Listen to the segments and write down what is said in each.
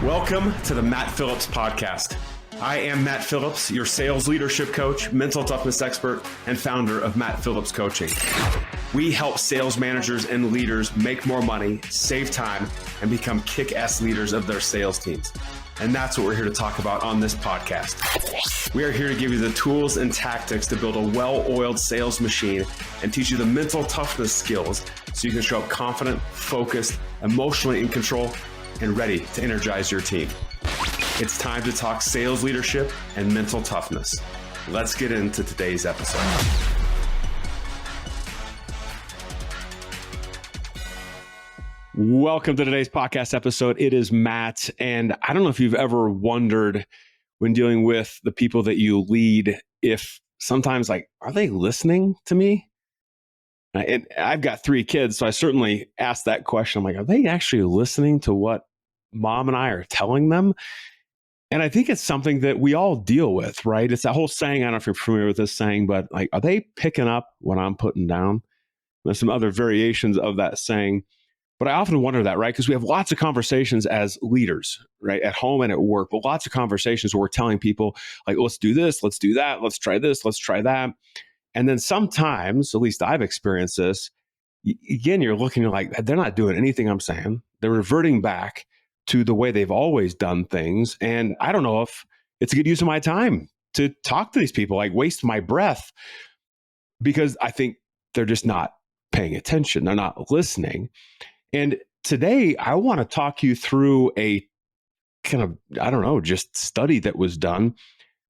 Welcome to the Matt Phillips Podcast. I am Matt Phillips, your sales leadership coach, mental toughness expert, and founder of Matt Phillips Coaching. We help sales managers and leaders make more money, save time, and become kick-ass leaders of their sales teams. And that's what we're here to talk about on this podcast. We are here to give you the tools and tactics to build a well-oiled sales machine and teach you the mental toughness skills so you can show up confident, focused, emotionally in control, and ready to energize your team. It's time to talk sales leadership and mental toughness. Let's get into today's episode. Welcome to today's podcast episode. It is Matt, and I don't know if you've ever wondered when dealing with the people that you lead, if sometimes are they listening to me? And I've got 3 kids, so I certainly asked that question. I'm like, are they actually listening to what mom and I are telling them? And I think it's something that we all deal with, right? It's that whole saying, I don't know if you're familiar with this saying, but are they picking up what I'm putting down? There's some other variations of that saying, but I often wonder that, right? Because we have lots of conversations as leaders, right? At home and at work, but lots of conversations where we're telling people let's do this, let's do that, let's try this, let's try that. And then sometimes, at least I've experienced this, again, you're looking they're not doing anything I'm saying. They're reverting back to the way they've always done things. And I don't know if it's a good use of my time to talk to these people, waste my breath, because I think they're just not paying attention. They're not listening. And today I want to talk you through a kind of, just study that was done,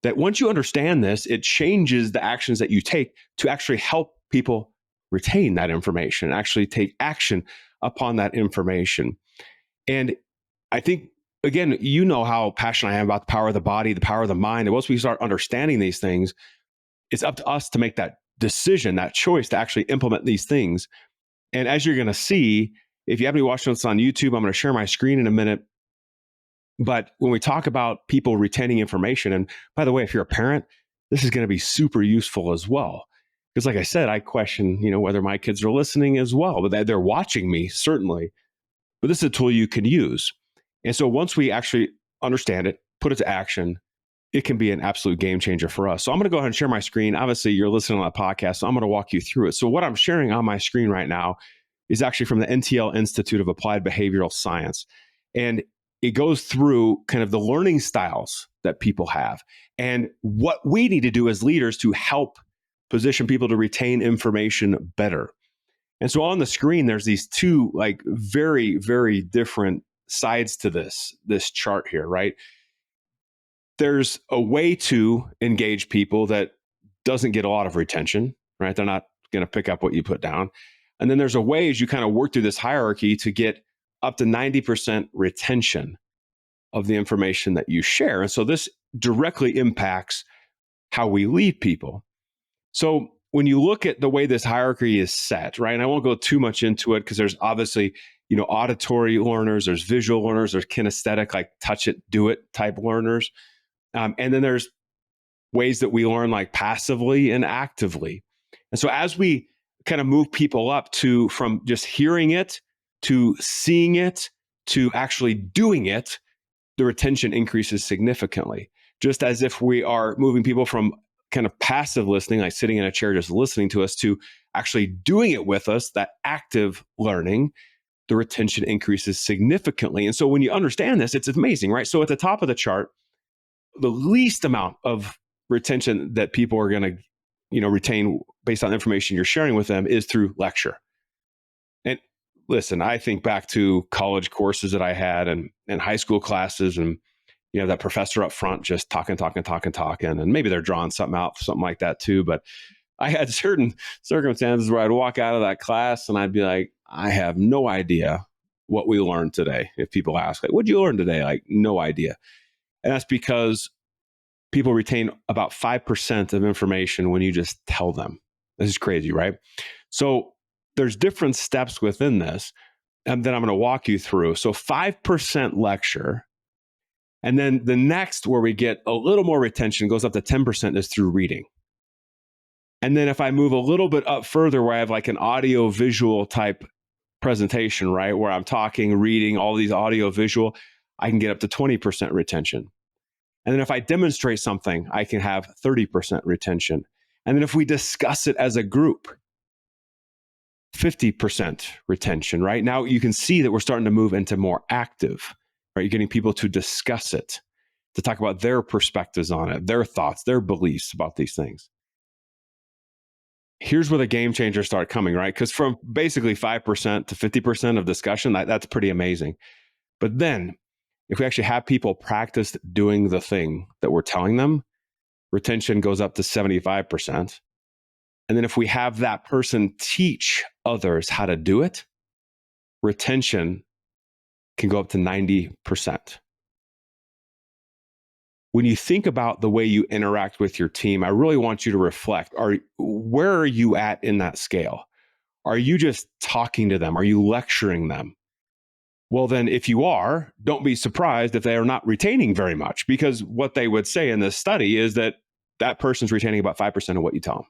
that once you understand this, it changes the actions that you take to actually help people retain that information, actually take action upon that information. And I think, again, you know how passionate I am about the power of the body, the power of the mind. And once we start understanding these things, it's up to us to make that decision, that choice to actually implement these things. And as you're going to see, if you haven't been watching this on YouTube, I'm going to share my screen in a minute. But when we talk about people retaining information, and by the way, if you're a parent, this is going to be super useful as well. Because like I said, I question, whether my kids are listening as well, but they're watching me, certainly. But this is a tool you can use. And so once we actually understand it, put it to action, it can be an absolute game changer for us. So I'm going to go ahead and share my screen. Obviously, you're listening on a podcast, so I'm going to walk you through it. So what I'm sharing on my screen right now is actually from the NTL Institute of Applied Behavioral Science. And it goes through kind of the learning styles that people have and what we need to do as leaders to help position people to retain information better. And so on the screen, there's these 2 very, very different sides to this chart here, right? There's a way to engage people that doesn't get a lot of retention, right? They're not going to pick up what you put down. And then there's a way as you kind of work through this hierarchy to get up to 90% retention of the information that you share. And so this directly impacts how we lead people. So when you look at the way this hierarchy is set, right, and I won't go too much into it because there's obviously, auditory learners, there's visual learners, there's kinesthetic, touch it, do it type learners. And then there's ways that we learn passively and actively. And so as we kind of move people up from just hearing it to seeing it to actually doing it, the retention increases significantly. Just as if we are moving people from kind of passive listening, sitting in a chair just listening to us, to actually doing it with us, that active learning, the retention increases significantly. And so when you understand this, it's amazing, right? So at the top of the chart, the least amount of retention that people are going to retain based on information you're sharing with them is through lecture. And listen, I think back to college courses that I had and high school classes, and that professor up front just talking, and maybe they're drawing something out, something like that too. But I had certain circumstances where I'd walk out of that class and I'd be like, I have no idea what we learned today. If people ask, what'd you learn today? No idea. And that's because people retain about 5% of information when you just tell them. This is crazy, right? So there's different steps within this, and then I'm going to walk you through. So 5% lecture. And then the next where we get a little more retention goes up to 10% is through reading. And then if I move a little bit up further where I have an audio visual type presentation, right? Where I'm talking, reading, all these audio visual, I can get up to 20% retention. And then if I demonstrate something, I can have 30% retention. And then if we discuss it as a group, 50% retention, right? Now you can see that we're starting to move into more active, right? You're getting people to discuss it, to talk about their perspectives on it, their thoughts, their beliefs about these things. Here's where the game changers start coming, right? Because from basically 5% to 50% of discussion, that's pretty amazing. But then if we actually have people practice doing the thing that we're telling them, retention goes up to 75%. And then if we have that person teach others how to do it, retention can go up to 90%. When you think about the way you interact with your team, I really want you to reflect. Where are you at in that scale? Are you just talking to them? Are you lecturing them? Well, then if you are, don't be surprised if they are not retaining very much, because what they would say in this study is that that person's retaining about 5% of what you tell them.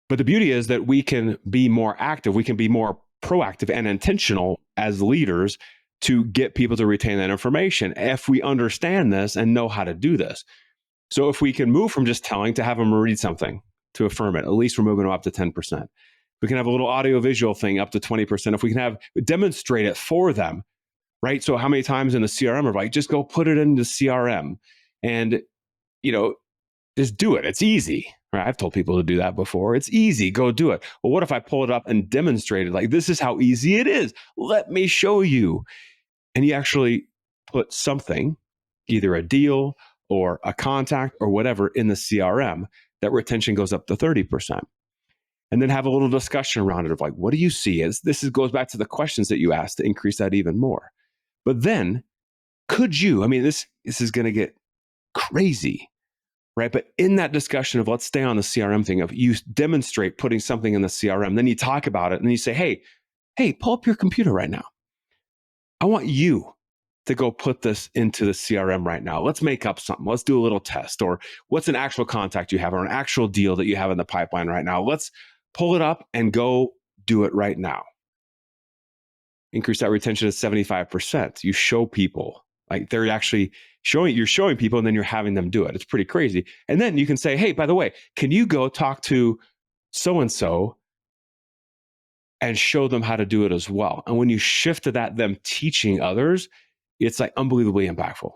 But the beauty is that we can be more active. We can be more proactive and intentional as leaders to get people to retain that information if we understand this and know how to do this. So if we can move from just telling to have them read something to affirm it, at least we're moving them up to 10%. We can have a little audio visual thing up to 20%. If we can demonstrate it for them, right? So how many times in the CRM are like, just go put it into CRM and, just do it. It's easy. Right? I've told people to do that before. It's easy. Go do it. Well, what if I pull it up and demonstrate it? Like, this is how easy it is. Let me show you. And you actually put something, either a deal or a contact or whatever in the CRM, that retention goes up to 30%. And then have a little discussion around it of like, what do you see? This goes back to the questions that you asked to increase that even more. But then could you, this is going to get crazy. Right. But in that discussion of, let's stay on the CRM thing, of you demonstrate putting something in the CRM, then you talk about it and then you say, hey, pull up your computer right now. I want you to go put this into the CRM right now. Let's make up something. Let's do a little test. Or what's an actual contact you have or an actual deal that you have in the pipeline right now? Let's pull it up and go do it right now. Increase that retention to 75%. You show people. Like, they're actually you're showing people and then you're having them do it. It's pretty crazy. And then you can say, hey, by the way, can you go talk to so-and-so and show them how to do it as well? And when you shift to that, them teaching others, it's like unbelievably impactful.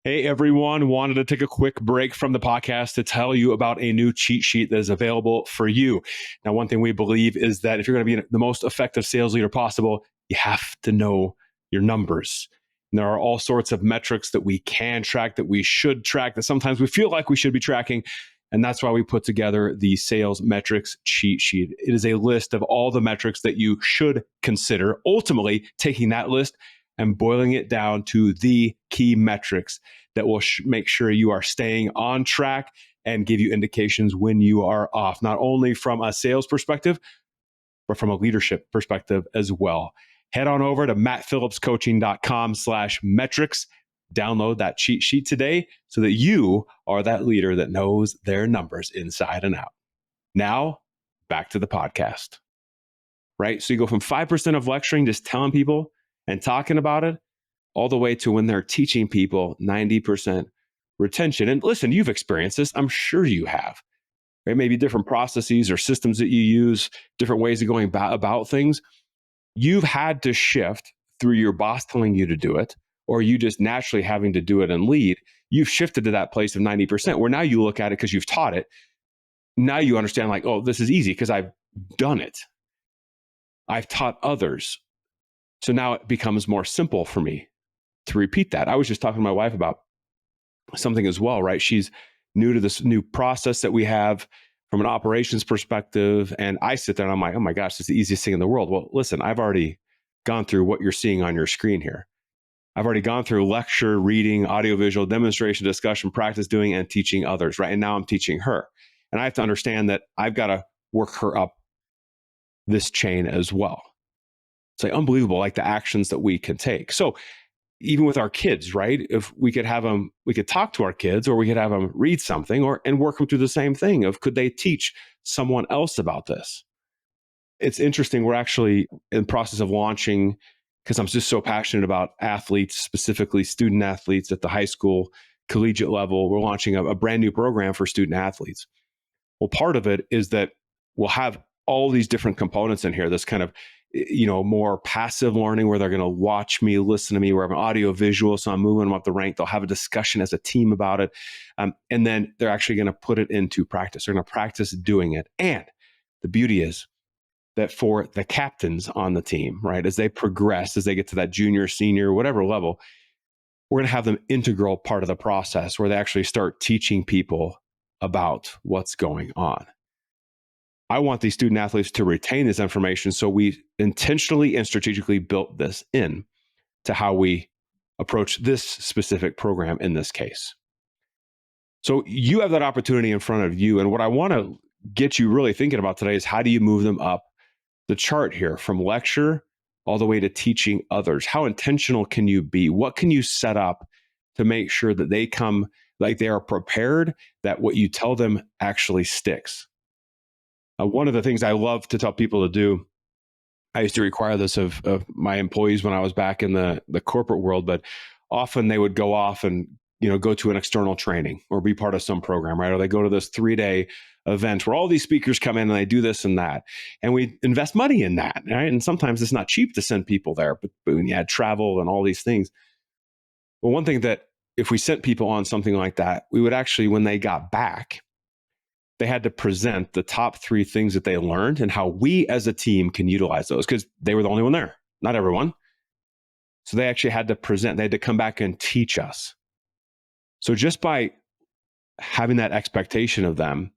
Hey, everyone. Wanted to take a quick break from the podcast to tell you about a new cheat sheet that is available for you. Now, one thing we believe is that if you're going to be the most effective sales leader possible, you have to know your numbers. And there are all sorts of metrics that we can track, that we should track, that sometimes we feel like we should be tracking. And that's why we put together the sales metrics cheat sheet. It is a list of all the metrics that you should consider, ultimately taking that list and boiling it down to the key metrics that will make sure you are staying on track and give you indications when you are off, not only from a sales perspective, but from a leadership perspective as well. Head on over to mattphillipscoaching.com/metrics. Download that cheat sheet today so that you are that leader that knows their numbers inside and out. Now, back to the podcast, right? So you go from 5% of lecturing, just telling people and talking about it, all the way to when they're teaching people, 90% retention. And listen, you've experienced this. I'm sure you have, right? Maybe different processes or systems that you use, different ways of going about things. You've had to shift through your boss telling you to do it, or you just naturally having to do it and lead. You've shifted to that place of 90%, where now you look at it because you've taught it. Now you understand, like, oh, this is easy because I've done it. I've taught others. So now it becomes more simple for me to repeat that. I was just talking to my wife about something as well, right? She's new to this new process that we have from an operations perspective. And I sit there and I'm like, oh my gosh, it's the easiest thing in the world. Well, listen, I've already gone through what you're seeing on your screen here. I've already gone through lecture, reading, audiovisual, demonstration, discussion, practice doing, and teaching others, right? And now I'm teaching her. And I have to understand that I've got to work her up this chain as well. It's like unbelievable, like the actions that we can take. So even with our kids, right? If we could have them, we could talk to our kids, or we could have them read something, and work them through the same thing of, could they teach someone else about this? It's interesting. We're actually in the process of launching because I'm just so passionate about athletes, specifically student athletes at the high school, collegiate level. We're launching a brand new program for student athletes. Well, part of it is that we'll have all these different components in here. This kind of, more passive learning where they're going to watch me, listen to me, where I'm audio visual. So I'm moving them up the rank. They'll have a discussion as a team about it. And then they're actually going to put it into practice. They're going to practice doing it. And the beauty is that for the captains on the team, right, as they progress, as they get to that junior, senior, whatever level, we're going to have them integral part of the process where they actually start teaching people about what's going on. I want these student athletes to retain this information. So we intentionally and strategically built this in to how we approach this specific program in this case. So you have that opportunity in front of you. And what I want to get you really thinking about today is how do you move them up the chart here from lecture all the way to teaching others? How intentional can you be? What can you set up to make sure that they come like they are prepared, that what you tell them actually sticks? One of the things I love to tell people to do, I used to require this of my employees when I was back in the corporate world, but often they would go off and go to an external training or be part of some program, right? Or they go to this 3-day event where all these speakers come in and they do this and that. And we invest money in that, right? And sometimes it's not cheap to send people there, but when you add travel and all these things. Well, one thing that if we sent people on something like that, we would actually, when they got back, they had to present the top 3 things that they learned and how we as a team can utilize those, because they were the only one there, not everyone. So they actually had to present, they had to come back and teach us. So just by having that expectation of them,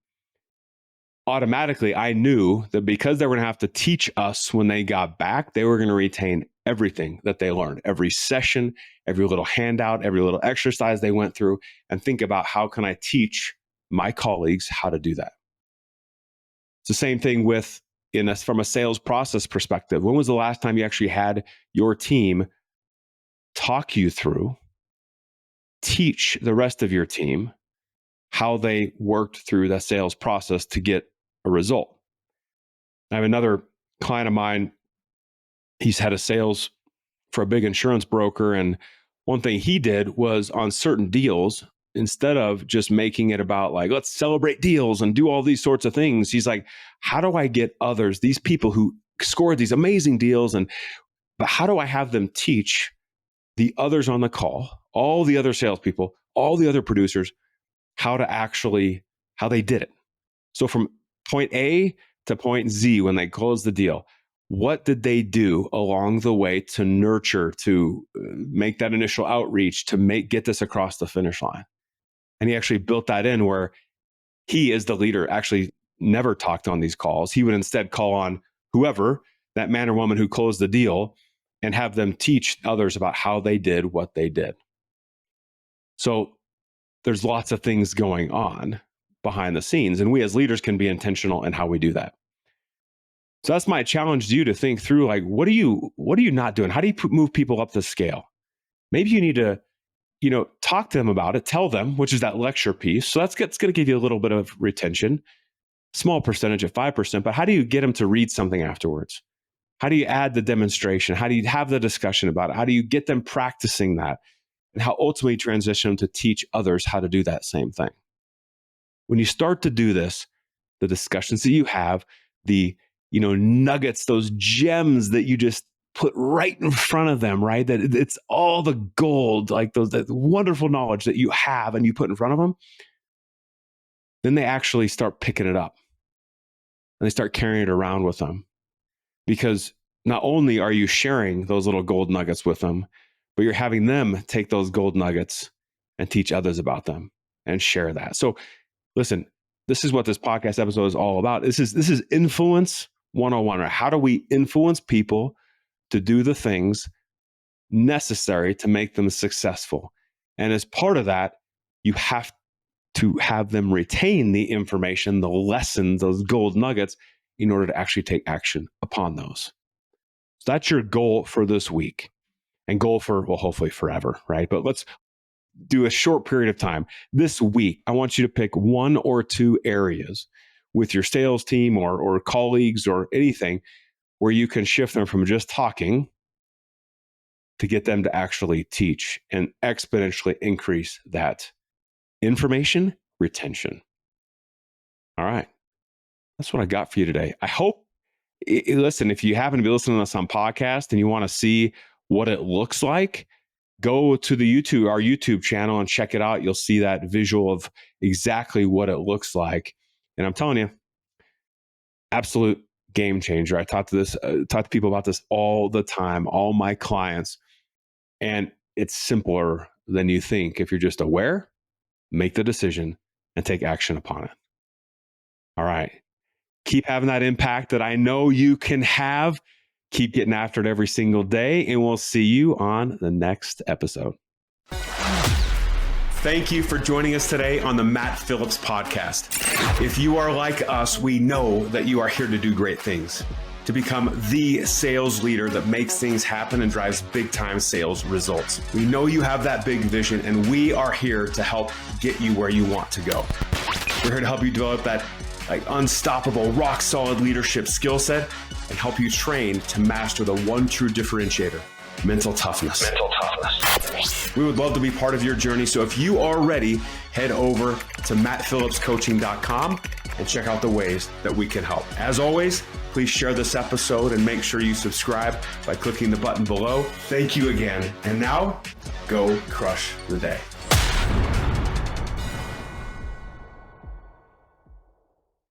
automatically I knew that because they were going to have to teach us when they got back, they were going to retain everything that they learned, every session, every little handout, every little exercise they went through, and think about how can I teach my colleagues how to do that. It's the same thing from a sales process perspective. When was the last time you actually had your team talk you through, teach the rest of your team how they worked through that sales process to get a result? I have another client of mine. He's had a sales for a big insurance broker. And one thing he did was on certain deals, instead of just making it about like, let's celebrate deals and do all these sorts of things, he's like, how do I get others, these people who scored these amazing deals, but how do I have them teach the others on the call, all the other salespeople, all the other producers, how they did it? So from point A to point Z, when they closed the deal, what did they do along the way to nurture, to make that initial outreach, to get this across the finish line? And he actually built that in where he, as the leader, actually never talked on these calls. He would instead call on whoever, that man or woman who closed the deal, and have them teach others about how they did what they did. So there's lots of things going on behind the scenes, and we as leaders can be intentional in how we do that. So that's my challenge to you, to think through, like, what are you not doing? How do you move people up the scale? Maybe you need to talk to them about it, tell them, which is that lecture piece. So that's going to give you a little bit of retention, small percentage at 5%, but how do you get them to read something afterwards? How do you add the demonstration? How do you have the discussion about it? How do you get them practicing that? And how ultimately transition them to teach others how to do that same thing? When you start to do this, the discussions that you have, the nuggets, those gems that you just put right in front of them, right? That it's all the gold, like that wonderful knowledge that you have and you put in front of them. Then they actually start picking it up and they start carrying it around with them, because not only are you sharing those little gold nuggets with them, but you're having them take those gold nuggets and teach others about them and share that. So listen, this is what this podcast episode is all about. This is influence 101, right? How do we influence people to do the things necessary to make them successful? And as part of that, you have to have them retain the information, the lessons, those gold nuggets, in order to actually take action upon those. So that's your goal for this week, and goal for, well, hopefully forever, right? But let's do a short period of time. This week, I want you to pick 1 or 2 areas with your sales team or colleagues or anything where you can shift them from just talking to get them to actually teach and exponentially increase that information retention. All right. That's what I got for you today. I hope, listen, if you happen to be listening to us on podcast and you want to see what it looks like, go to our YouTube channel and check it out. You'll see that visual of exactly what it looks like. And I'm telling you, absolute game changer. I talk to people about this all the time, all my clients, and it's simpler than you think. If you're just aware, make the decision and take action upon it. All right. Keep having that impact that I know you can have. Keep getting after it every single day, and we'll see you on the next episode. Thank you for joining us today on the Matt Phillips Podcast. If you are like us, we know that you are here to do great things, to become the sales leader that makes things happen and drives big time sales results. We know you have that big vision, and we are here to help get you where you want to go. We're here to help you develop that unstoppable, rock solid leadership skill set and help you train to master the one true differentiator, mental toughness. We would love to be part of your journey. So if you are ready, head over to mattphillipscoaching.com and check out the ways that we can help. As always, please share this episode and make sure you subscribe by clicking the button below. Thank you again. And now, go crush the day.